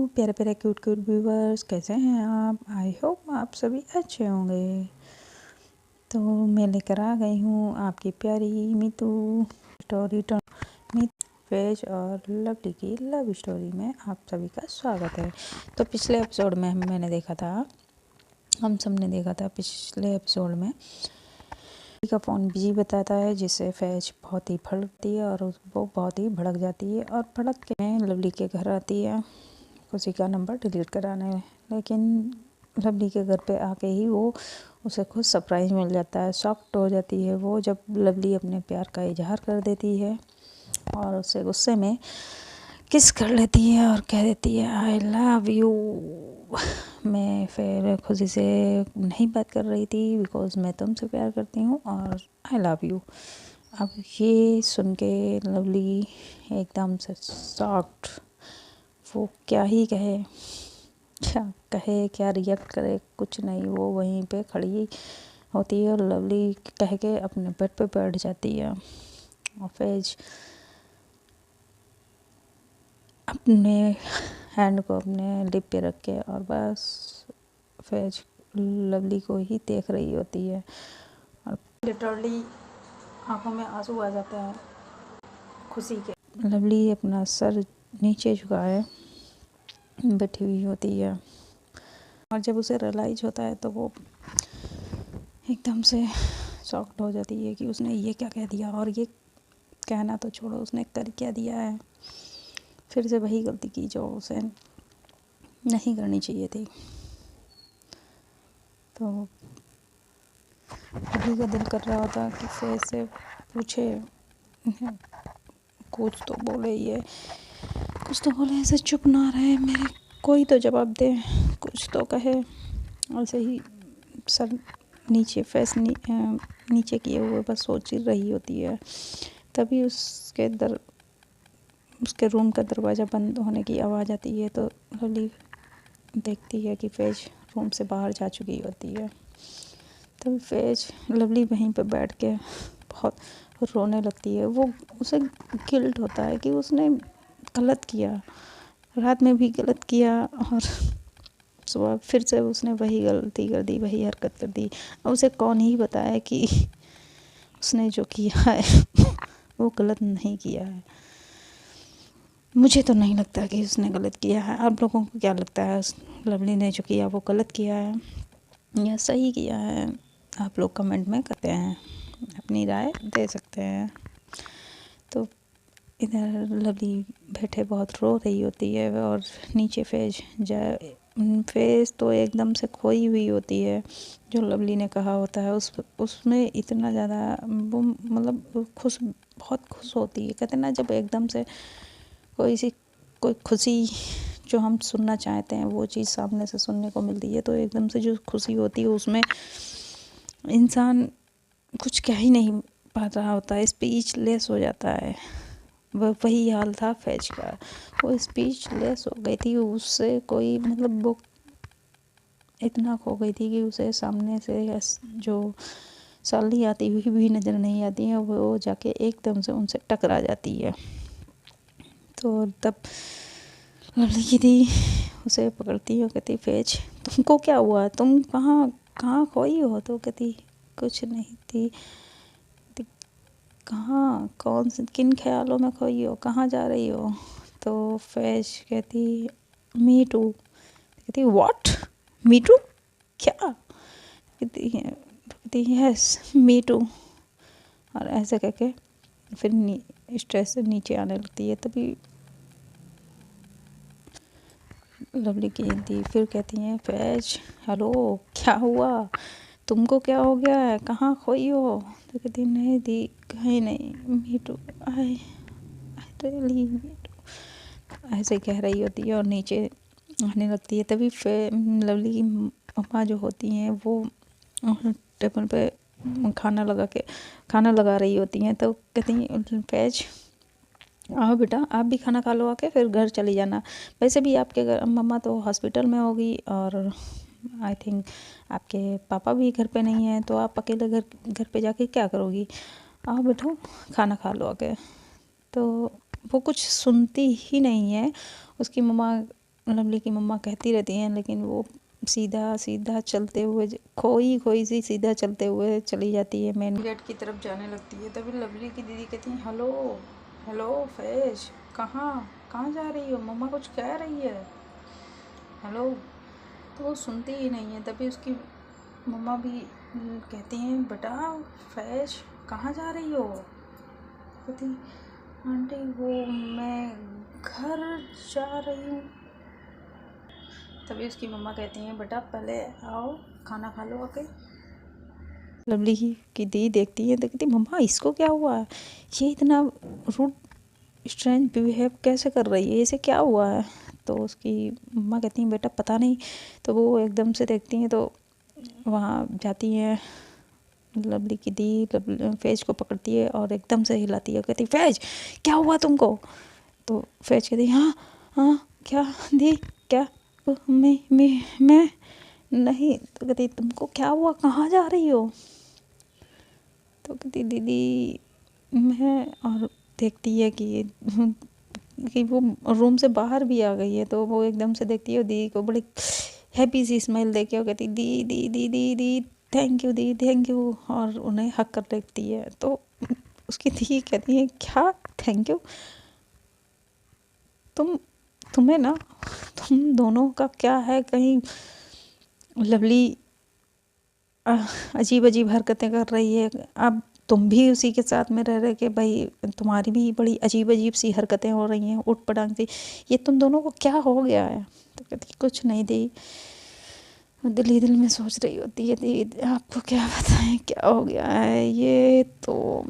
प्यारे प्यारे cute cute viewers, कैसे हैं आप? आई होप आप सभी अच्छे होंगे। तो मैं लेकर आ गई हूँ आपकी प्यारी मीतू स्टोरी फैज और लवली की लव स्टोरी में आप सभी का स्वागत है। तो पिछले एपिसोड में हम सब ने देखा था पिछले एपिसोड में का फ़ोन बिजी बताता है, जिससे फैज बहुत ही भड़कती है और वो बहुत ही भड़क जाती है और भड़क के लवली के घर आती है उसी का नंबर डिलीट कराने। लेकिन लवली के घर पे आके ही वो उसे खुद सरप्राइज़ मिल जाता है। शॉक्ड हो जाती है वो जब लवली अपने प्यार का इजहार कर देती है और उससे गुस्से में किस कर लेती है और कह देती है आई लव यू। मैं फिर खुशी से नहीं बात कर रही थी बिकॉज़ मैं तुमसे प्यार करती हूँ और आई लव यू। अब ये सुन के लवली एकदम से शॉक्ड, वो क्या ही कहे, क्या रिएक्ट करे, कुछ नहीं। वो वहीं पे खड़ी होती है और लवली कह के अपने बेड पे बैठ जाती है और फैज अपने हैंड को अपने लिप पे रख के और बस फैज लवली को ही देख रही होती है और लिटरली आंखों में आंसू आ जाता है खुशी के। लवली अपना सर नीचे झुकाए बैठी हुई होती है और जब उसे रियलाइज होता है तो वो एकदम से शॉक्ड हो जाती है कि उसने ये क्या कह दिया, और ये कहना तो छोड़ो उसने कर क्या दिया है। फिर से वही गलती की जो उसे नहीं करनी चाहिए थी। तो अभी का दिल कर रहा होता कि फैज से पूछे, कुछ तो बोले, ये कुछ तो बोले, ऐसे चुप ना रहे, मेरे कोई तो जवाब दे, कुछ तो कहे। ऐसे ही सर नीचे नीचे किए हुए बस सोच ही रही होती है। तभी उसके रूम का दरवाज़ा बंद होने की आवाज़ आती है तो लवली देखती है कि फैज रूम से बाहर जा चुकी होती है। तभी फैज लवली वहीं पर बैठ के बहुत रोने लगती है। वो उसे गिल्ट होता है कि उसने गलत किया, रात में भी गलत किया और सुबह फिर से उसने वही गलती कर दी, वही हरकत कर दी। अब उसे कौन ही बताए कि उसने जो किया है वो गलत नहीं किया है। मुझे तो नहीं लगता कि उसने गलत किया है। आप लोगों को क्या लगता है, लवली ने जो किया वो गलत किया है या सही किया है? आप लोग कमेंट में कहते हैं, अपनी राय दे सकते हैं। तो इधर लवली बैठे बहुत रो रही होती है और नीचे फैज तो एकदम से खोई हुई होती है। जो लवली ने कहा होता है उसमें इतना ज़्यादा वो मतलब बहुत खुश होती है। कहते ना, जब एकदम से कोई खुशी जो हम सुनना चाहते हैं वो चीज़ सामने से सुनने को मिलती है तो एकदम से जो खुशी होती है उसमें इंसान कुछ कह ही नहीं पा रहा होता है, स्पीचलेस हो जाता है। वही हाल था फैज का, वो स्पीचलेस हो गई थी। उससे कोई मतलब वो इतना खो गई थी कि उसे सामने से जो साली आती हुई भी नज़र नहीं आती है, वो जाके एकदम से उनसे टकरा जाती है। तो तब लवली की थी उसे पकड़ती है, कहती फैज तुमको क्या हुआ, तुम कहाँ खोई हो? तो कहती कुछ नहीं थी। कहाँ, किन ख्यालों में खोई हो, कहाँ जा रही हो? तो फैज कहती मी टू। कहती व्हाट, मी टू क्या? कहती यस मी टू। और ऐसे करके फिर स्ट्रेस से नीचे आने लगती है। तभी लवली की फिर कहती हैं फैज हेलो क्या हुआ, तुमको क्या हो गया है, कहाँ खोई हो? तो कहती नहीं दी, कहीं नहीं, me too, I really me too, ऐसे कह रही होती है और नीचे आने लगती है। तभी लवली की अम्मा जो होती हैं वो टेबल पे खाना लगा रही होती हैं। तो कहती हैं फैज आओ बेटा, आप भी खाना खा लो आके, फिर घर चली जाना। वैसे भी आपके घर मम्मा तो हॉस्पिटल में होगी और आई थिंक आपके पापा भी घर पे नहीं हैं, तो आप अकेले घर पे जाके क्या करोगी? आओ बेटा खाना खा लो आके। तो वो कुछ सुनती ही नहीं है। उसकी मम्मा लवली की मम्मा कहती रहती हैं, लेकिन वो सीधा सीधा चलते हुए खोई खोई सी सीधा चलते हुए चली जाती है, मेन गेट की तरफ जाने लगती है। तभी लवली की दीदी कहती हैं, हेलो हेलो फैज, कहाँ कहाँ जा रही हो, मम्मा कुछ कह रही है, हेलो। तो वो सुनती ही नहीं है। तभी उसकी मम्मा भी कहती हैं, बेटा फैज कहाँ जा रही हो। कहती, आंटी वो मैं घर जा रही हूँ। तभी उसकी मम्मा कहती हैं, बेटा पहले आओ खाना खा लो आके। लवली की दी देखती है तो कहती, मम्मा इसको क्या हुआ है, ये इतना रूड स्ट्रेंज बिहेव कैसे कर रही है, इसे क्या हुआ है। तो उसकी मम्मा कहती हैं, बेटा पता नहीं। तो वो एकदम से देखती हैं तो वहाँ जाती हैं, लवली की दी फैज को पकड़ती है और एकदम से हिलाती है। कहती, फैज क्या हुआ तुमको। तो फैज कहती, हाँ हाँ क्या दी क्या, मैं नहीं। तो कहती, तुमको क्या हुआ, कहाँ जा रही हो। तो कहती, दीदी मैं, और देखती है कि वो रूम से बाहर भी आ गई है। तो वो एकदम से देखती है, दीदी को बड़ी हैप्पी सी स्माइल देके वो कहती, दी दी दी दी दी थैंक यू दी थैंक यू, और उन्हें हक कर लेती है। तो उसकी दी कहती है, क्या थैंक यू, तुम्हें ना, तुम दोनों का क्या है, कहीं लवली अजीब अजीब हरकतें कर रही है, अब तुम भी उसी के साथ में रह रहे के भाई तुम्हारी भी बड़ी अजीब अजीब सी हरकतें हो रही हैं, उठ पटांग सी, ये तुम दोनों को क्या हो गया है। तो कहती, कुछ नहीं दी, दिल ही दिल में सोच रही होती है, दी आपको क्या बताएं क्या हो गया है ये। तो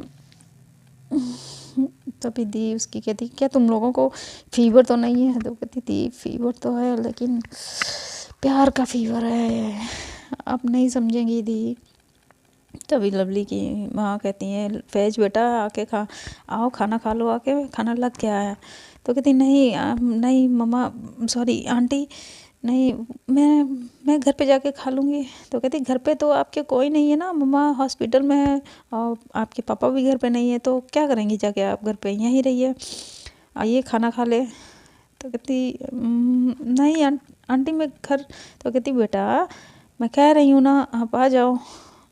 तभी दी उसकी कहती, क्या तुम लोगों को फीवर तो नहीं है। तो कहती थी, फीवर तो है लेकिन प्यार का फीवर है, आप नहीं समझेंगी दी। तभी लवली की माँ कहती हैं, फैज बेटा आके आओ खाना खा लो आके, खाना लग गया है। तो कहती, नहीं नहीं मम्मा, सॉरी आंटी, नहीं मैं घर पे जाके खा लूँगी। तो कहती, घर पे तो आपके कोई नहीं है ना, मम्मा हॉस्पिटल में है और आपके पापा भी घर पे नहीं है, तो क्या करेंगी जाके आप घर पे, यहीं रहिए, आइए खाना खा ले। तो कहती, नहीं आंटी मैं घर। तो कहती, बेटा मैं कह रही हूँ ना आप आ जाओ,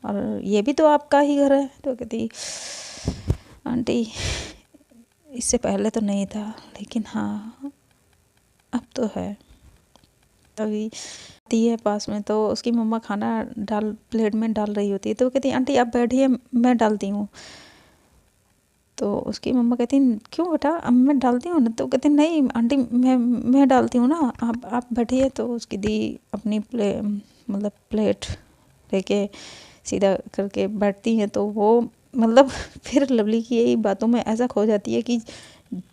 और ये भी तो आपका ही घर है। तो कहती, आंटी इससे पहले तो नहीं था, लेकिन हाँ अब तो है। तभी आती है पास में, तो उसकी मम्मा खाना प्लेट में डाल रही होती है। तो कहती, आंटी आप बैठिए मैं डालती हूँ। तो उसकी मम्मा कहती, क्यों बेटा अब मैं डालती हूँ ना। तो कहती, नहीं आंटी मैं डालती हूँ ना, आप बैठिए। तो उसकी दी अपनी प्लेट लेके सीधा करके बैठती हैं। तो वो फिर लवली की यही बातों में ऐसा खो जाती है कि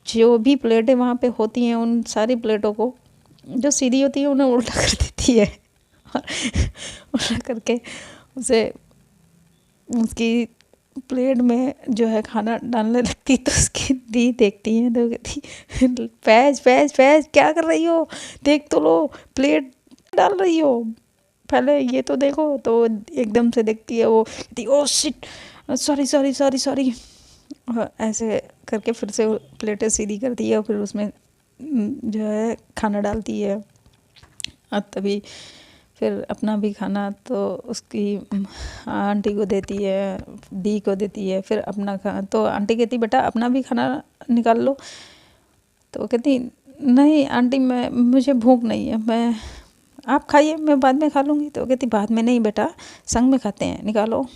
जो भी प्लेटें वहाँ पे होती हैं उन सारी प्लेटों को जो सीधी होती है उन्हें उल्टा कर देती है, और उल्टा करके उसे उसकी प्लेट में जो है खाना डालने लगती। तो उसकी दी देखती है तो कहती, फैज फैज फैज क्या कर रही हो, देख तो लो प्लेट डाल रही हो, पहले ये तो देखो। तो एकदम से देखती है वो, कहती, oh shit, sorry sorry sorry sorry, ऐसे करके फिर से प्लेटें सीधी करती है और फिर उसमें जो है खाना डालती है। और तभी फिर अपना भी खाना तो उसकी आंटी को देती है, दी को देती है, फिर अपना तो आंटी कहती, बेटा अपना भी खाना निकाल लो। तो कहती, नहीं आंटी मुझे भूख नहीं है, आप खाइए मैं बाद में खा लूँगी। तो कहती, बाद में नहीं बेटा, संग में खाते हैं, निकालो।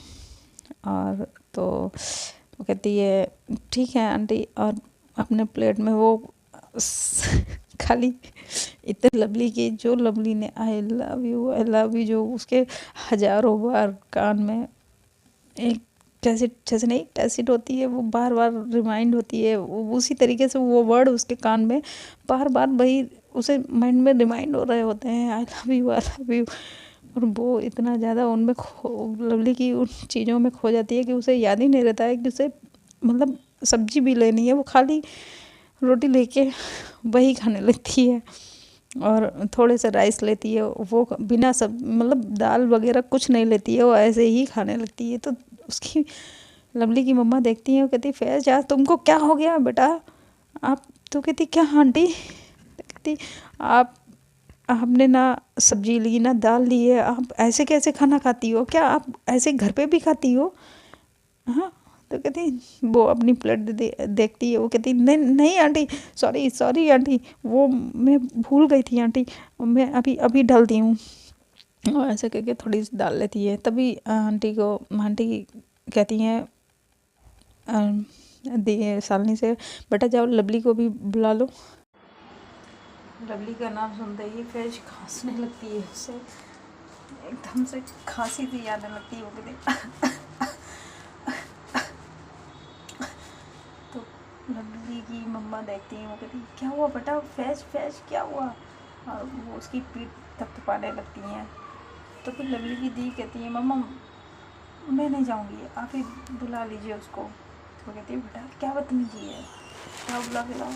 और तो वो कहती है, ठीक है आंटी, और अपने प्लेट में वो खाली इतने लवली की, जो लवली ने आई लव यू जो उसके हजारों बार कान में एक कैसेट, जैसे नहीं कैसेट होती है वो बार बार रिमाइंड होती है, उसी तरीके से वो वर्ड उसके कान में बार बार वही उसे माइंड में रिमाइंड हो रहे होते हैं, आई लव यू। और वो इतना ज़्यादा उनमें लवली की उन चीज़ों में खो जाती है कि उसे याद ही नहीं रहता है कि उसे सब्जी भी लेनी है, वो खाली रोटी लेके वही खाने लगती है और थोड़े से राइस लेती है, वो बिना सब दाल वगैरह कुछ नहीं लेती है, वो ऐसे ही खाने लगती है। तो उसकी लवली की मम्मा देखती है, वो कहती, फैज यार तुमको क्या हो गया बेटा, आप। तो कहती, क्या आंटी। कहती, आप आपने ना सब्जी ली ना दाल ली है, आप ऐसे कैसे खाना खाती हो? क्या आप ऐसे घर पे भी खाती हो? हाँ। तो कहती वो अपनी प्लेट देखती है, वो कहती नहीं नहीं आंटी, सॉरी सॉरी आंटी, वो मैं भूल गई थी आंटी, मैं अभी अभी डालती हूँ। और ऐसे करके थोड़ी सी डाल लेती है। तभी आंटी कहती हैं शालिनी से, बेटा जाओ लवली को भी बुला लो। लवली का नाम सुनते ही फैज खांसने लगती है, उससे एकदम से खांसी सी आने लगती है। वो कहती तो लवली की मम्मा देखती हैं, वो कहती क्या हुआ बेटा, फैज फैज क्या हुआ? और वो उसकी पीठ थपथपाने लगती हैं। तो फिर लवली की दी कहती है मम्मा मैं नहीं जाऊँगी, आप ही बुला लीजिए उसको। तो कहती है बेटा क्या बदतमीजी है, क्या बुला के लाओ।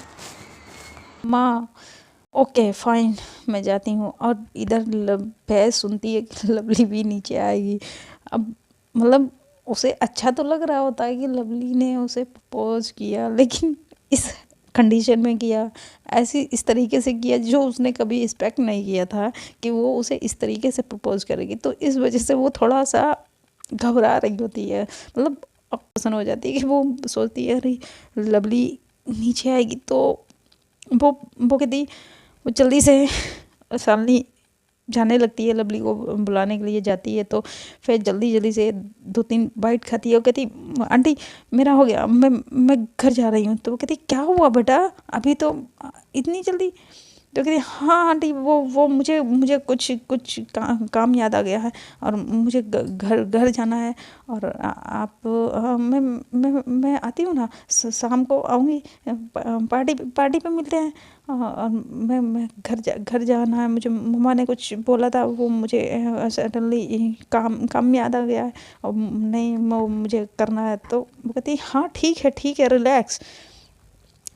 माँ ओके फाइन मैं जाती हूँ। और इधर भैंस सुनती है कि लवली भी नीचे आएगी। अब मतलब उसे अच्छा तो लग रहा होता है कि लवली ने उसे प्रपोज किया, लेकिन इस कंडीशन में किया, ऐसी इस तरीके से किया जो उसने कभी एक्सपेक्ट नहीं किया था कि वो उसे इस तरीके से प्रपोज करेगी। तो इस वजह से वो थोड़ा सा घबरा रही होती है, मतलब पसंद हो जाती है कि वो सोचती है अरे लवली नीचे आएगी। तो वो कहती वो जल्दी से शालिनी जाने लगती है, लवली को बुलाने के लिए जाती है। तो फिर जल्दी जल्दी से 2-3 बाइट खाती है और कहती आंटी मेरा हो गया, मैं घर जा रही हूँ। तो वो कहती क्या हुआ बेटा, अभी तो इतनी जल्दी? तो कहती हाँ आंटी वो मुझे कुछ काम याद आ गया है और मुझे घर घर जाना है। और आप मैं आती हूँ ना, शाम को आऊँगी, पार्टी पे मिलते हैं। और मैं घर जाना है, मुझे मम्मा ने कुछ बोला था, वो मुझे सडनली काम में याद आ गया है और नहीं वो मुझे करना है। तो वो कहती हाँ ठीक है रिलैक्स,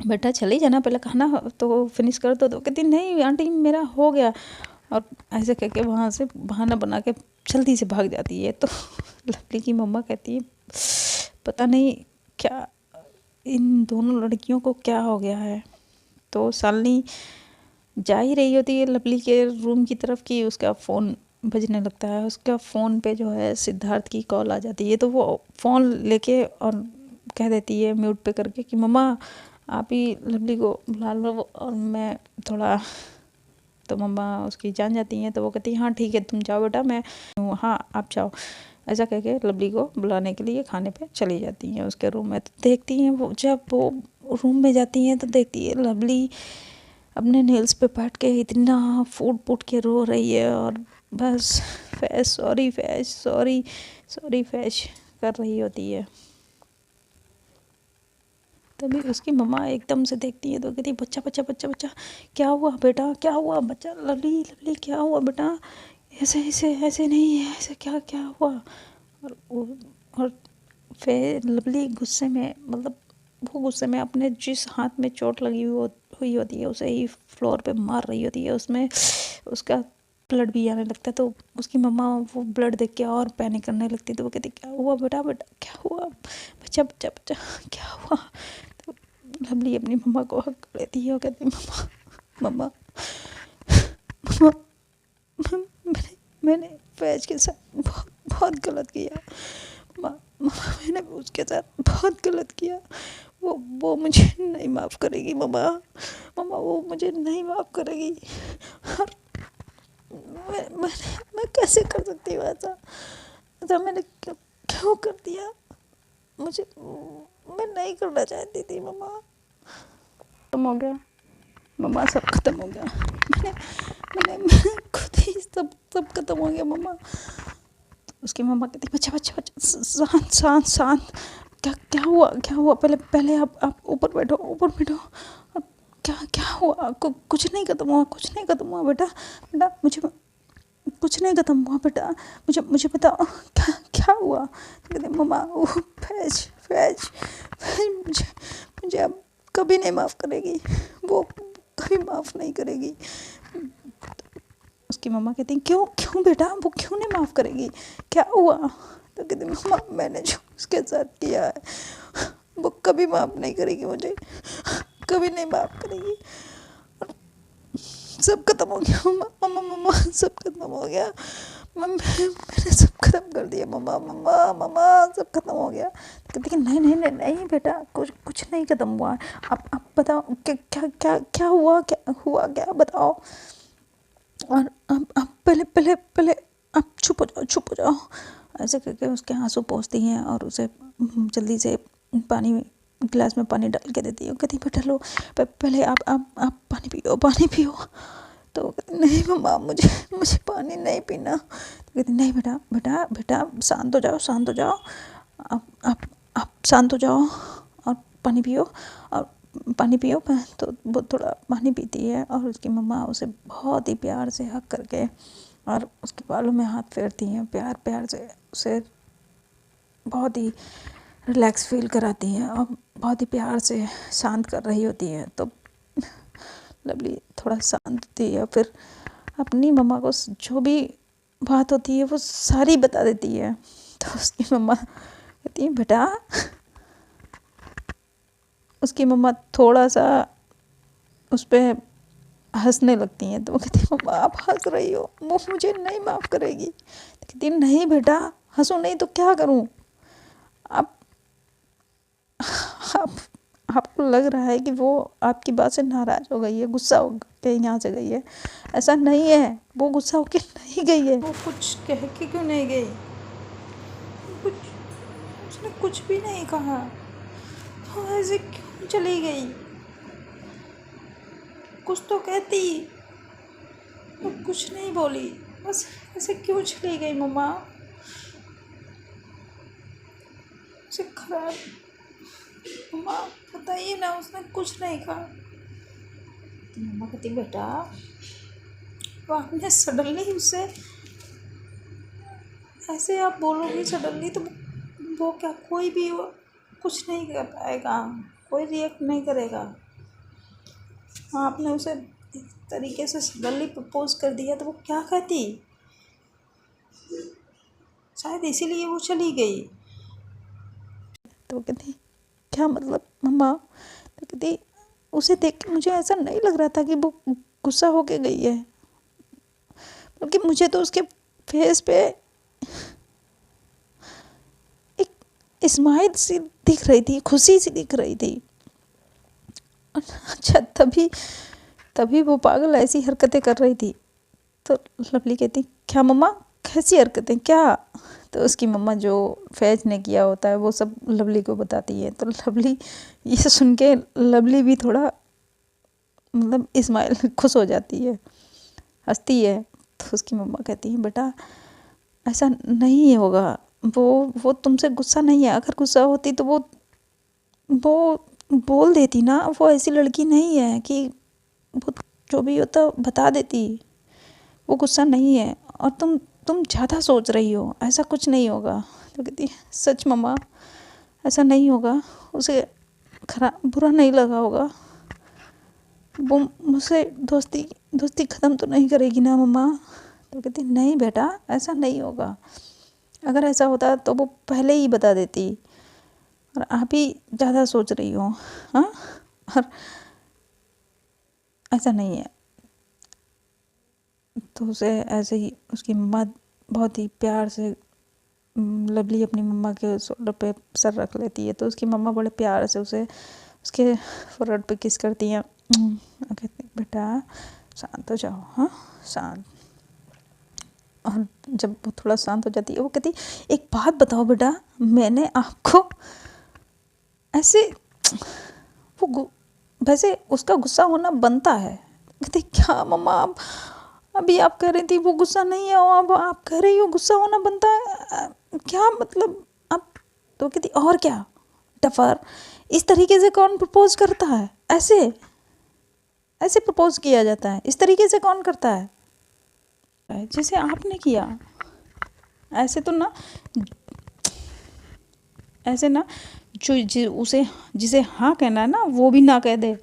बेटा चले जाना, पहले खाना तो फिनिश कर दो। तो कहती नहीं आंटी मेरा हो गया। और ऐसे करके वहाँ से बहाना बना के जल्दी से भाग जाती है। तो लवली की मम्मा कहती है पता नहीं क्या इन दोनों लड़कियों को क्या हो गया है। तो शालिनी जा ही रही होती है लवली के रूम की तरफ कि उसका फ़ोन बजने लगता है। उसका फ़ोन पे जो है सिद्धार्थ की कॉल आ जाती है। तो वो फ़ोन लेके और कह देती है म्यूट पे करके कि मम्मा आप ही लवली को बुला लो और मैं थोड़ा। तो मम्मा उसकी जान जाती हैं। तो वो कहती है हाँ ठीक है तुम जाओ बेटा, मैं हाँ आप जाओ। ऐसा कह के लवली को बुलाने के लिए खाने पे चली जाती हैं उसके रूम में। तो देखती हैं वो, जब वो रूम में जाती हैं तो देखती है लवली अपने नेल्स पे बैठ के इतना फूट फूट के रो रही है और बस फैश सॉरी फैश सॉरी फैश कर रही होती है। तभी उसकी मम्मा एकदम से देखती है तो कहती है बच्चा बच्चा बच्चा बच्चा क्या हुआ बेटा, क्या हुआ बच्चा, लवली लवली क्या हुआ बेटा, ऐसे ऐसे ऐसे नहीं है, ऐसे क्या क्या हुआ। और फिर लवली गुस्से में, मतलब वो गुस्से में अपने जिस हाथ में चोट लगी हुई होती है उसे ही फ्लोर पे मार रही होती है। उसमें उसका ब्लड भी आने लगता है। तो उसकी मम्मा वो ब्लड देख के और पैनिक करने लगती है। तो वो कहती क्या हुआ बेटा बेटा क्या हुआ, बच्चा बच्चा बच्चा क्या हुआ। तो लवली अपनी मम्मा को हक लेती है और कहती मम्मा मम्मा मम्मा मैंने फैज के साथ बहुत बहुत गलत किया। मम्मा मैंने उसके साथ बहुत गलत किया, वो मुझे नहीं माफ़ करेगी मम्मा, मम्मा वो मुझे नहीं माफ़ करेगी। और मैं कैसे कर सकती हूँ ऐसा, ऐसा मैंने क्यों कर दिया, मुझे मैं नहीं करना चाहती थी मम्मा। खत्म हो गया मम्मा, सब खत्म हो गया, मैंने खुद ही सब खत्म हो गया मम्मा। तो उसकी मम्मा कहती बच्चा बच्चा बच्चा शांत शांत शांत, क्या हुआ पहले आप ऊपर बैठो अब क्या क्या हुआ, कुछ नहीं खत्म हुआ बेटा मुझे कुछ नहीं खत्म हुआ बेटा, मुझे बताओ क्या क्या हुआ। तो कहते मम्मा वो फैज मुझे अब कभी नहीं माफ़ करेगी, वो कभी माफ़ नहीं करेगी। उसकी मम्मा कहती क्यों बेटा, वो क्यों नहीं माफ़ करेगी, क्या हुआ। तो कहती मम्मा मैंने जो उसके साथ किया है वो कभी माफ़ नहीं करेगी, मुझे कभी नहीं माफ़ करेगी। सब खत्म हो गया मम्मा सब खत्म हो गया, मैंने सब खत्म कर दिया मम्मा, मम्मा मम्मा सब खत्म हो गया। कहती कि नहीं नहीं नहीं नहीं बेटा, कुछ नहीं खत्म हुआ है। अब बताओ क्या क्या क्या क्या हुआ, क्या हुआ, क्या बताओ। और अब पहले अब चुप हो जाओ। ऐसे करके उसके आंसू पोंछती हैं और उसे जल्दी से पानी, गिलास में पानी डाल के देती है। कहती बेटा लो, पहले आप पानी पियो। तो वो कहती नहीं मम्मा, मुझे पानी नहीं पीना। तो कहती नहीं बेटा शांत हो जाओ। आप शांत हो जाओ और पानी पियो। और पानी पियो। तो वो थोड़ा पानी पीती है और उसकी मम्मा उसे बहुत ही प्यार से हग करके और उसके बालों में हाथ फेरती हैं, प्यार से उसे बहुत ही रिलैक्स फील कराती हैं और बहुत ही प्यार से शांत कर रही होती हैं। तो लवली थोड़ा शांत होती है, फिर अपनी मम्मा को जो भी बात होती है वो सारी बता देती है। तो उसकी मम्मा कहती है बेटा, उसकी मम्मा थोड़ा सा उस पर हंसने लगती हैं। तो वो कहती है मम्मा आप हंस रही हो, वो मुझे नहीं माफ़ करेगी। तो कहती है नहीं बेटा, हंसो नहीं तो क्या करूं। आप आपको लग रहा है कि वो आपकी बात से नाराज़ हो गई है, गुस्सा हो के यहाँ से गई है। ऐसा नहीं है, वो गुस्सा होके नहीं गई है। वो कुछ कह के क्यों नहीं गई, उसने कुछ भी नहीं कहा। वो ऐसे क्यों चली गई, कुछ तो कहती। वो कुछ नहीं बोली, बस ऐसे क्यों चली गई मम्मा। उसे खराब, मम्मा बताइए ना, उसने कुछ नहीं कहा। तो मम्मा कहती बेटा, वो आपने सडनली उससे ऐसे आप बोलोगी सडनली तो वो क्या, कोई भी वो कुछ नहीं कर पाएगा, कोई रिएक्ट नहीं करेगा। आपने उसे इस तरीके से सडनली प्रपोज कर दिया तो वो क्या कहती, शायद इसीलिए वो चली गई। तो कहती क्या मतलब मम्मा। तो कहती उसे देख के मुझे ऐसा नहीं लग रहा था कि वो गुस्सा होके गई है, बल्कि मुझे तो उसके फेस पे एक स्माइल सी दिख रही थी, खुशी सी दिख रही थी। अच्छा तभी वो पागल ऐसी हरकतें कर रही थी। तो लवली कहती क्या मम्मा, कैसी हरकतें क्या। तो उसकी मम्मा जो फैज ने किया होता है वो सब लवली को बताती है। तो लवली ये सुन के लवली भी थोड़ा मतलब स्माइल खुश हो जाती है, हंसती है। तो उसकी मम्मा कहती है बेटा ऐसा नहीं होगा, वो तुमसे गुस्सा नहीं है। अगर गुस्सा होती तो वो बोल देती ना। वो ऐसी लड़की नहीं है कि वो जो भी होता बता देती। वो गुस्सा नहीं है और तुम ज़्यादा सोच रही हो, ऐसा कुछ नहीं होगा। तो कहती सच मम्मा ऐसा नहीं होगा, उसे बुरा नहीं लगा होगा, वो मुझसे दोस्ती ख़त्म तो नहीं करेगी ना मम्मा। तो कहती नहीं बेटा ऐसा नहीं होगा, अगर ऐसा होता तो वो पहले ही बता देती, और आप ही ज़्यादा सोच रही हो। हाँ, और ऐसा नहीं है। तो उसे ऐसे ही उसकी मम्मा बहुत ही प्यार से लवली अपनी मम्मा के शोल्डर पे सर रख लेती है। तो उसकी मम्मा बड़े प्यार से उसे उसके फोrehead पे किस करती हैं। कहती बेटा शांत हो जाओ, हाँ शांत। और जब वो थोड़ा शांत हो जाती है वो कहती एक बात बताओ बेटा, मैंने आपको ऐसे वो वैसे उसका गुस्सा होना बनता है। कहती क्या मम्मा, आप अभी आप कह रही थी वो गुस्सा नहीं है, अब आप कह रही हो गुस्सा होना बनता है, क्या मतलब आप। तो कहती और क्या डफर, इस तरीके से कौन प्रपोज करता है, ऐसे प्रपोज किया जाता है, इस तरीके से कौन करता है जैसे आपने किया। ऐसे तो ना, ऐसे ना जो उसे जिसे हाँ कहना है ना वो भी ना कह दे।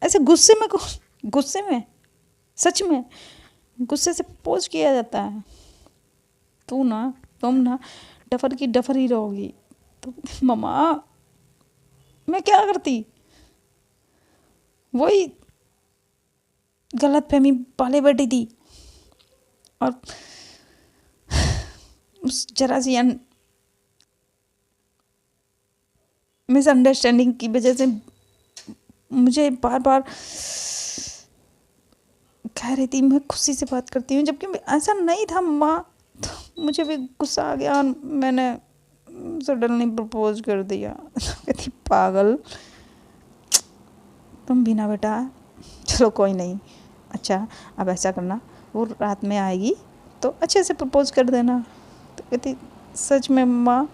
ऐसे गुस्से में सच में गुस्से से प्रपोज किया जाता है। तुम ना डफर की डफर ही रहोगी। तो मम्मा मैं क्या करती, वही गलत फहमी पाले बैठी थी। और उस जरा सी मिसअंडरस्टैंडिंग की वजह से मुझे बार बार कह रही थी मैं खुशी से बात करती हूँ, जबकि ऐसा नहीं था मम्मा। तो मुझे भी गुस्सा आ गया और मैंने सडनली प्रपोज कर दिया। कहती पागल तुम भी ना बेटा, चलो कोई नहीं, अच्छा अब ऐसा करना, वो रात में आएगी तो अच्छे से प्रपोज कर देना। तो कहती सच में मम्मा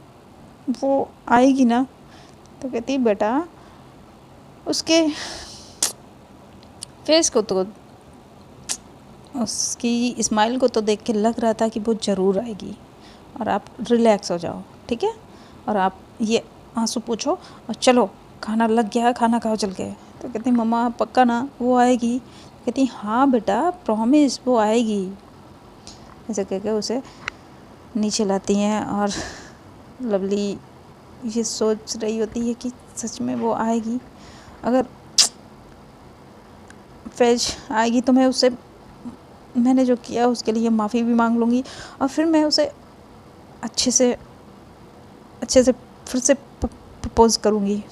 वो आएगी ना? तो कहती बेटा उसके फेस को तो, उसकी स्माइल को तो देख के लग रहा था कि वो ज़रूर आएगी, और आप रिलैक्स हो जाओ, ठीक है, और आप ये आंसू पूछो और चलो खाना लग गया है, खाना खाओ चल के। तो कहती मम्मा पक्का ना वो आएगी? कहती हाँ बेटा प्रॉमिस वो आएगी। ऐसे कह के उसे नीचे लाती हैं और लवली ये सोच रही होती है कि सच में वो आएगी। अगर फैज आएगी तो मैं उससे, मैंने जो किया उसके लिए माफ़ी भी मांग लूँगी, और फिर मैं उसे अच्छे से फिर से प्रपोज़ करूँगी।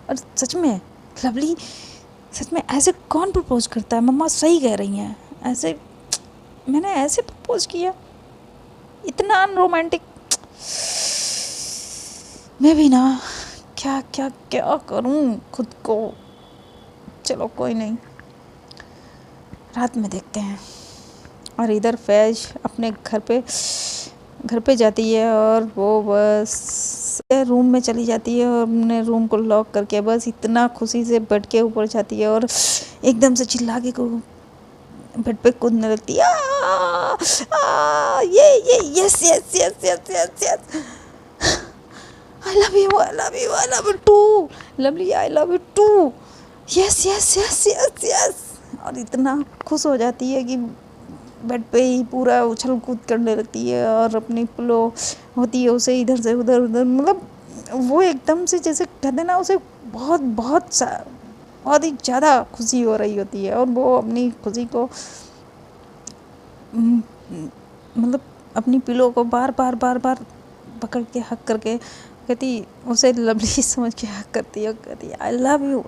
और सच में लवली, सच में ऐसे कौन प्रपोज़ करता है? मम्मा सही कह रही हैं, ऐसे मैंने ऐसे प्रपोज़ किया, इतना अनरोमांटिक। मैं भी ना क्या क्या क्या करूँ खुद को। चलो कोई नहीं, रात में देखते हैं। और इधर फैज अपने घर पे जाती है और वो बस रूम में चली जाती है और अपने रूम को लॉक करके बस इतना खुशी से बेड के ऊपर जाती है और एकदम से चिल्ला के को बेड पे कूदने लगती है। ये yes yes yes yes yes yes, I love you I love you I love you too, lovely I love you too, yes yes yes yes yes. और इतना खुश हो जाती है कि बेड पे ही पूरा उछल कूद करने लगती है और अपनी पिलो होती है उसे इधर से उधर उधर, मतलब वो एकदम से जैसे कहते ना उसे बहुत ही ज़्यादा खुशी हो रही होती है। और वो अपनी खुशी को मतलब अपनी पिलो को बार बार पकड़ के हक करके कहती, उसे लवली समझ के हक करती है, कहती I love you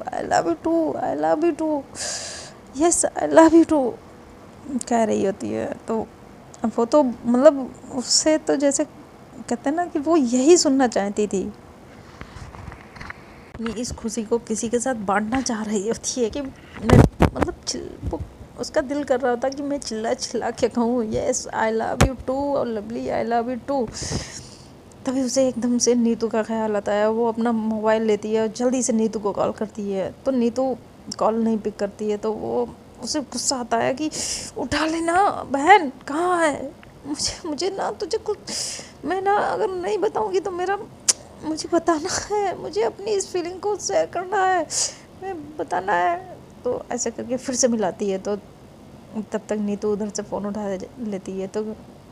too, I love you too, yes I love you too कह रही होती है। तो वो तो मतलब उससे तो जैसे कहते हैं ना कि वो यही सुनना चाहती थी, इस खुशी को किसी के साथ बांटना चाह रही होती है कि मैं मतलब वो उसका दिल कर रहा होता कि मैं चिल्ला चिल्ला के कहूँ yes I love you too और lovely I love you too. तभी उसे एकदम से नीतू का ख्याल आता है, वो अपना मोबाइल लेती है और जल्दी से नीतू को कॉल करती है। तो नीतू कॉल नहीं पिक करती है, तो वो उसे गुस्सा आता है कि उठा लेना बहन, कहाँ है? मुझे ना तुझे कुछ, मैं ना अगर नहीं बताऊंगी तो मेरा, मुझे बताना है, मुझे अपनी इस फीलिंग को शेयर करना है, मैं बताना है। तो ऐसे करके फिर से मिलाती है, तो तब तक नीतू उधर से फ़ोन उठा लेती है। तो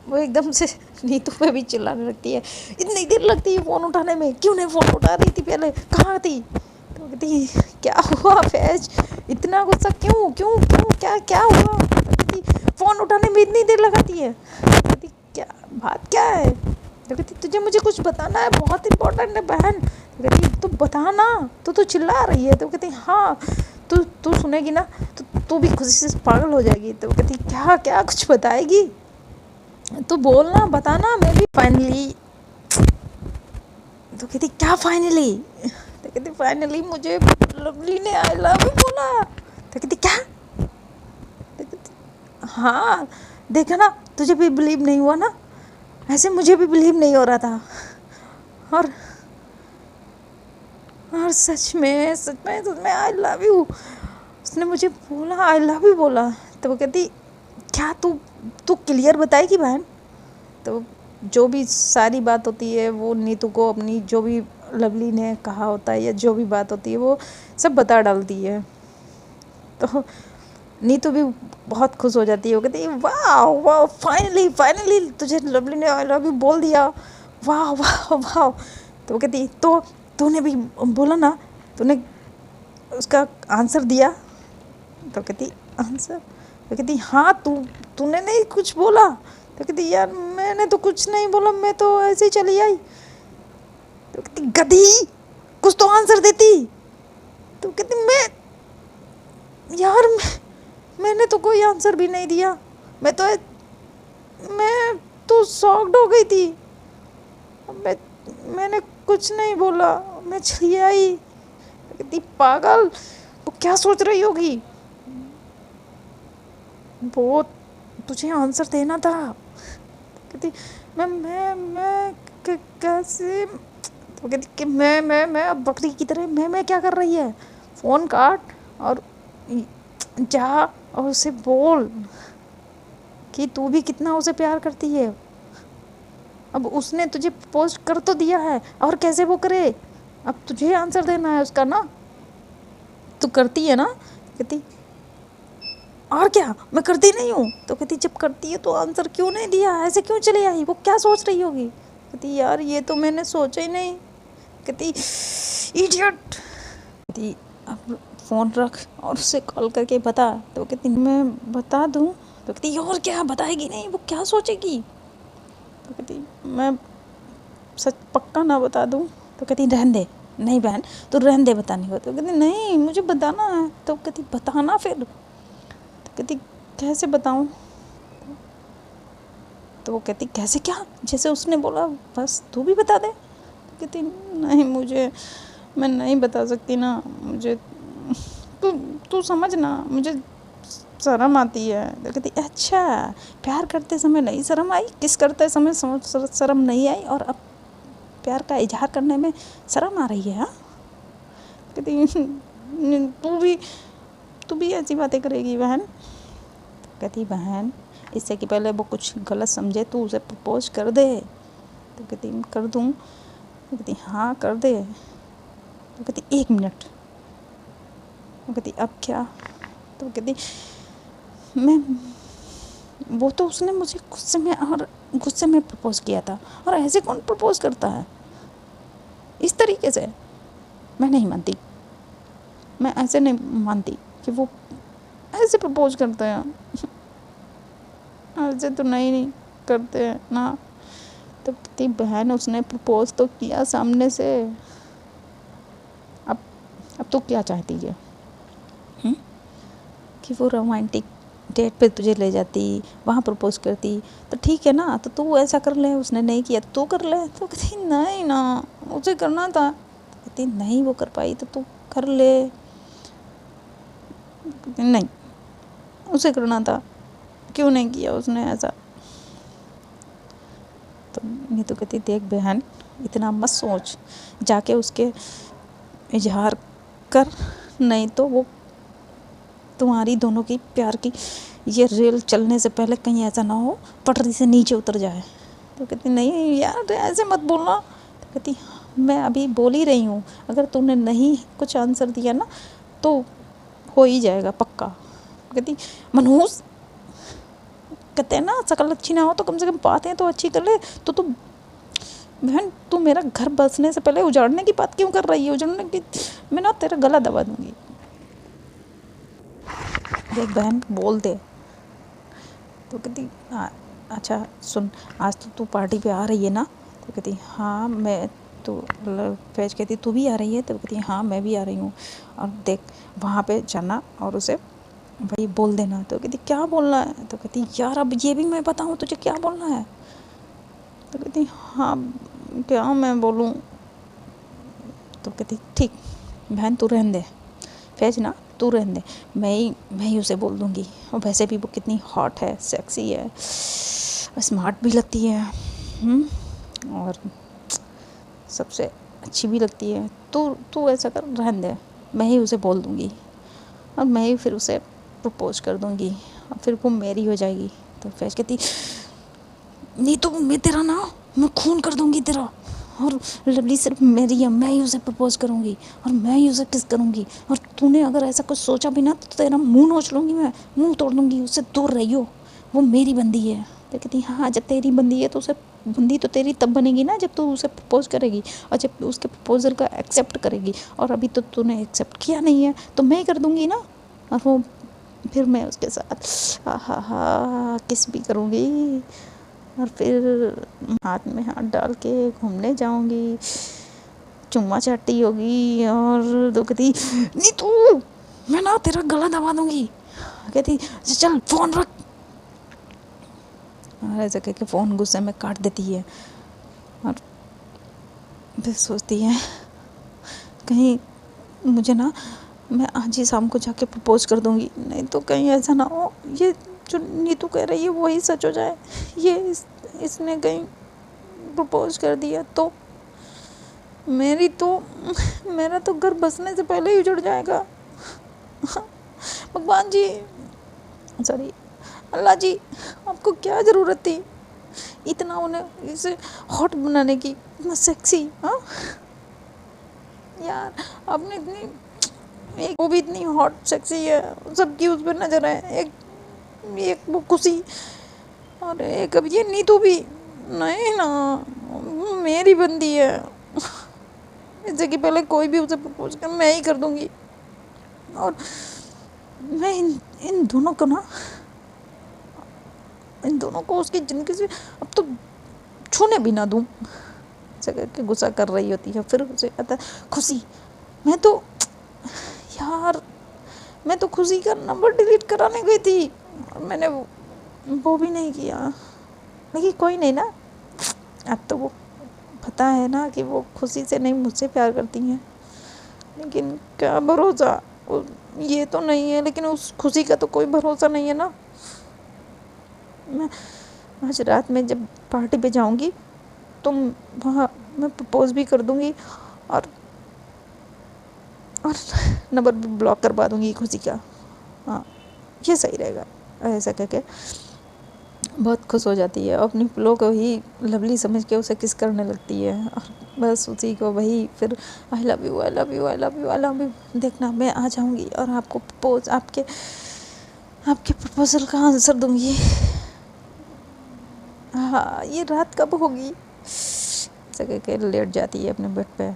वो एकदम से नीतू पे भी चिल्लाने लगती है, इतनी देर लगती है फ़ोन उठाने में, क्यों नहीं फ़ोन उठा रही थी पहले, कहाँ थी? तो कहती क्या हुआ फैज, इतना गुस्सा क्यों क्यों क्यों, क्या क्या हुआ? तो कहती फ़ोन उठाने में इतनी देर लगाती है। कहती क्या बात क्या है? तो कहती तुझे मुझे कुछ बताना है, बहुत इंपॉर्टेंट है बहन। तो कहती तो बताना, तो चिल्ला रही है। तो कहती हाँ तू सुनेगी ना तो तू भी खुशी से पागल हो जाएगी। तो कहती क्या क्या कुछ बताएगी तो बोलना, बताना, मैं भी फाइनली। तो कहती क्या फाइनली? तो कहती फाइनली मुझे लवली ने आई लव यू बोला। तो कहती क्या? तो कहती हाँ देखा ना, तुझे भी बिलीव नहीं हुआ ना, ऐसे मुझे भी बिलीव नहीं हो रहा था। और सच में आई लव यू, उसने मुझे बोला आई लव यू बोला। तो वो कहती क्या तू क्लियर बताएगी बहन? तो जो भी सारी बात होती है वो नीतू को अपनी जो भी लवली ने कहा होता है या जो भी बात होती है वो सब बता डालती है। तो नीतू भी बहुत खुश हो जाती है, वो कहती है वाह वाह फाइनली तुझे लवली ने आई लव यू बोल दिया, वाह वाह वाह। तो वो कहती तो तूने भी बोला ना, तूने उसका आंसर दिया? तो कहती आंसर? तो कहती हाँ तूने नहीं कुछ बोला? तो कहती यार मैंने तो कुछ नहीं बोला, मैं तो ऐसे ही चली आई। तो कहती गधी, कुछ तो आंसर देती। तो कहती मैंने तो कोई आंसर भी नहीं दिया, मैं तो शॉक्ड हो गई थी। मैंने कुछ नहीं बोला, मैं चली आई। कहती पागल, वो क्या सोच रही होगी? वो तुझे आंसर देना था। कहती कैसे? तो कहती कि मैं अब बकरी की तरह मैं क्या कर रही है? फ़ोन काट और जा और उसे बोल कि तू भी कितना उसे प्यार करती है। अब उसने तुझे पोस्ट कर तो दिया है, और कैसे वो करे? अब तुझे आंसर देना है उसका ना। तू करती है ना? कहती और क्या, मैं करती नहीं हूँ। तो कहती जब करती है तो आंसर क्यों नहीं दिया, ऐसे क्यों चली आई? वो क्या सोच रही होगी? कहती यार ये तो मैंने सोचा ही नहीं। कहती इडियट। कहती अब फ़ोन रख और उससे कॉल करके बता। तो कहती मैं बता दूँ? तो कहती और क्या, बताएगी नहीं? वो क्या सोचेगी? तो कहती मैं सच पक्का ना बता दूँ? तो कहती रहने दे। नहीं बहन, तो रहने दे बताने को। तो कहती नहीं, मुझे बताना है। तो कहती बताना फिर। तो कहती कैसे बताऊँ? तो वो कहती कैसे क्या, जैसे उसने बोला बस तू भी बता दे। तो कहती नहीं, मैं नहीं बता सकती ना, मुझे तू समझ ना, मुझे शर्म आती है। तो कहती अच्छा, प्यार करते समय नहीं शर्म आई, किस करते समय शर्म नहीं आई, और अब प्यार का इजहार करने में शर्म आ रही है? हाँ, कहती तू भी ऐसी बातें करेगी बहन? कहती बहन, इससे कि पहले वो कुछ गलत समझे तू उसे प्रपोज कर दे। तो कहती कर दूँ? तो कहती हाँ कर दे। तो कहती 1 मिनट। तो कहती अब क्या? तो कहती मैं वो तो उसने मुझे गुस्से में प्रपोज किया था, और ऐसे कौन प्रपोज करता है इस तरीके से? मैं नहीं मानती, मैं ऐसे नहीं मानती कि वो ऐसे प्रपोज करते हैं। ऐसे तो नहीं करते हैं ना। तो कहती बहन, उसने प्रपोज तो किया सामने से, अब तो क्या चाहती है? कि वो रोमांटिक डेट पे तुझे ले जाती, वहाँ प्रपोज करती, तो ठीक है ना, तो तू ऐसा कर ले। उसने नहीं किया तो तू कर ले। तो कहती नहीं ना, उसे करना था। तो कहती नहीं वो कर पाई तो तू कर ले। नहीं, उसे करना था, क्यों नहीं किया उसने ऐसा? तो नहीं तो कहती देख बहन, इतना मत सोच, जाके उसके इजहार कर, नहीं तो वो तुम्हारी दोनों की प्यार की ये रेल चलने से पहले कहीं ऐसा ना हो पटरी से नीचे उतर जाए। तो कहती नहीं यार ऐसे मत बोलना। तो कहती मैं अभी बोल ही रही हूँ, अगर तूने नहीं कुछ आंसर दिया ना तो हो ही जाएगा पक्का। कहती मनहूस, कहते हैं ना शकल अच्छी ना हो तो कम से कम बातें तो अच्छी कर ले। तो बहन, तू मेरा घर बसने से पहले उजाड़ने की बात क्यों कर रही है? उजाड़ने की, मैं ना तेरा गला दबा दूँगी। देख बहन, बोल दे। तो कहती अच्छा सुन, आज तो तू पार्टी पे आ रही है ना? तो कहती हाँ मैं तो फैज कहती तू भी आ रही है? तो कहती हाँ मैं भी आ रही हूँ, और देख वहाँ पे जाना और उसे भाई बोल देना। तो कहती क्या बोलना है? तो कहती यार अब ये भी मैं बताऊँ तुझे क्या बोलना है? तो कहती हाँ क्या मैं बोलूँ? तो कहती ठीक बहन, तू रहने दे, फैज ना तू रहने दे, मैं ही उसे बोल दूँगी। और वैसे भी वो कितनी हॉट है, सेक्सी है, स्मार्ट भी लगती है, और सबसे अच्छी भी लगती है। तू ऐसा कर, रहने दे, मैं ही उसे बोल दूँगी, और मैं ही फिर उसे प्रपोज कर दूँगी, और फिर वो मेरी हो जाएगी। तो फैज कहती नहीं तो मैं खून कर दूँगी तेरा, और लवली सिर्फ मेरी है, मैं ही उसे प्रपोज करूँगी और मैं ही उसे किस करूँगी, और तूने अगर ऐसा कुछ सोचा भी ना तो तेरा मुंह नोच लूँगी, मैं मुंह तोड़ दूँगी। उससे दूर रहियो, वो मेरी बंदी है। तो कहती हाँ जब तेरी बंदी है तो उसे बंदी तो तेरी तब बनेगी ना जब तू उसे प्रपोज करेगी, और जब उसके प्रपोजल का एक्सेप्ट करेगी, और अभी तो तूने एक्सेप्ट किया नहीं है तो मैं ही कर दूँगी ना, और वो फिर मैं उसके साथ हा किस भी करूँगी और फिर हाथ में हाथ डाल के घूमने जाऊँगी, चुम्मा चाटी होगी और तो कहती नीतू मैं ना तेरा गला दबा दूँगी, कहती चल फ़ोन रख, और ऐसा कह के फ़ोन गुस्से में काट देती है। और फिर सोचती है कहीं मुझे ना, मैं आज ही शाम को जाके प्रपोज कर दूँगी, नहीं तो कहीं ऐसा ना हो ये जो नीतू कह रही है वही सच हो जाए, ये इसने कहीं प्रपोज कर दिया तो मेरा तो घर बसने से पहले ही उजड़ जाएगा। भगवान जी, सॉरी अल्लाह जी, आपको क्या ज़रूरत थी इतना उन्हें इसे हॉट बनाने की, इतना सेक्सी। हाँ यार, आपने इतनी एक वो भी इतनी हॉट सेक्सी है, सबकी उस पर नज़र है, एक वो खुशी और एक अब ये नीतू भी, नहीं ना मेरी बंदी है, इससे कि पहले कोई भी उसे प्रपोज कर मैं ही कर दूंगी। और मैं इन दोनों को उसकी ज़िंदगी से अब तो छूने भी ना दूँ, ऐसा करके गुस्सा कर रही होती है। फिर उसे कहता है खुशी, मैं तो खुशी का नंबर डिलीट कराने गई थी और मैंने वो भी नहीं किया, लेकिन कोई नहीं ना, अब तो वो पता है ना कि वो खुशी से नहीं मुझसे प्यार करती हैं, लेकिन क्या भरोसा, ये तो नहीं है लेकिन उस खुशी का तो कोई भरोसा नहीं है ना। मैं आज रात में जब पार्टी पे जाऊंगी तो वहाँ मैं प्रपोज भी कर दूंगी और नंबर भी ब्लॉक करवा दूंगी खुशी का। हाँ ये सही रहेगा, ऐसा कह के बहुत खुश हो जाती है, अपनी फ्लो को ही लवली समझ के उसे किस करने लगती है और बस उसी को वही फिर आई love you I love you I love you I love you, देखना मैं आ जाऊंगी और आपको प्रपोज आपके प्रपोजल का आंसर दूंगी। हाँ ये रात कब होगी, ऐसा कह के लेट जाती है अपने बेड पे।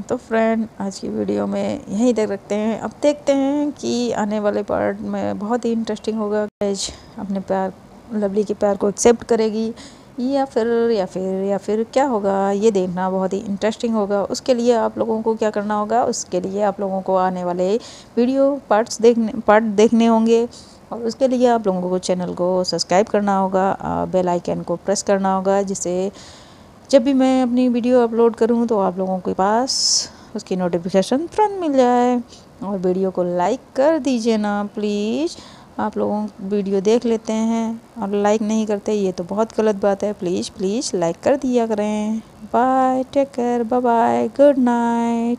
तो फ्रेंड आज की वीडियो में यहीं तक रखते हैं, अब देखते हैं कि आने वाले पार्ट में बहुत ही इंटरेस्टिंग होगा, ऐज अपने प्यार लवली के प्यार को एक्सेप्ट करेगी या फिर क्या होगा, ये देखना बहुत ही इंटरेस्टिंग होगा। उसके लिए आप लोगों को क्या करना होगा, उसके लिए आप लोगों को आने वाले वीडियो पार्ट देखने होंगे और उसके लिए आप लोगों को चैनल को सब्सक्राइब करना होगा, बेल आइकन को प्रेस करना होगा, जिससे जब भी मैं अपनी वीडियो अपलोड करूं तो आप लोगों के पास उसकी नोटिफिकेशन तुरंत मिल जाए। और वीडियो को लाइक कर दीजिए ना प्लीज़, आप लोगों वीडियो देख लेते हैं और लाइक नहीं करते, ये तो बहुत गलत बात है, प्लीज़ लाइक कर दिया करें। Bye, take care, bye bye, good night.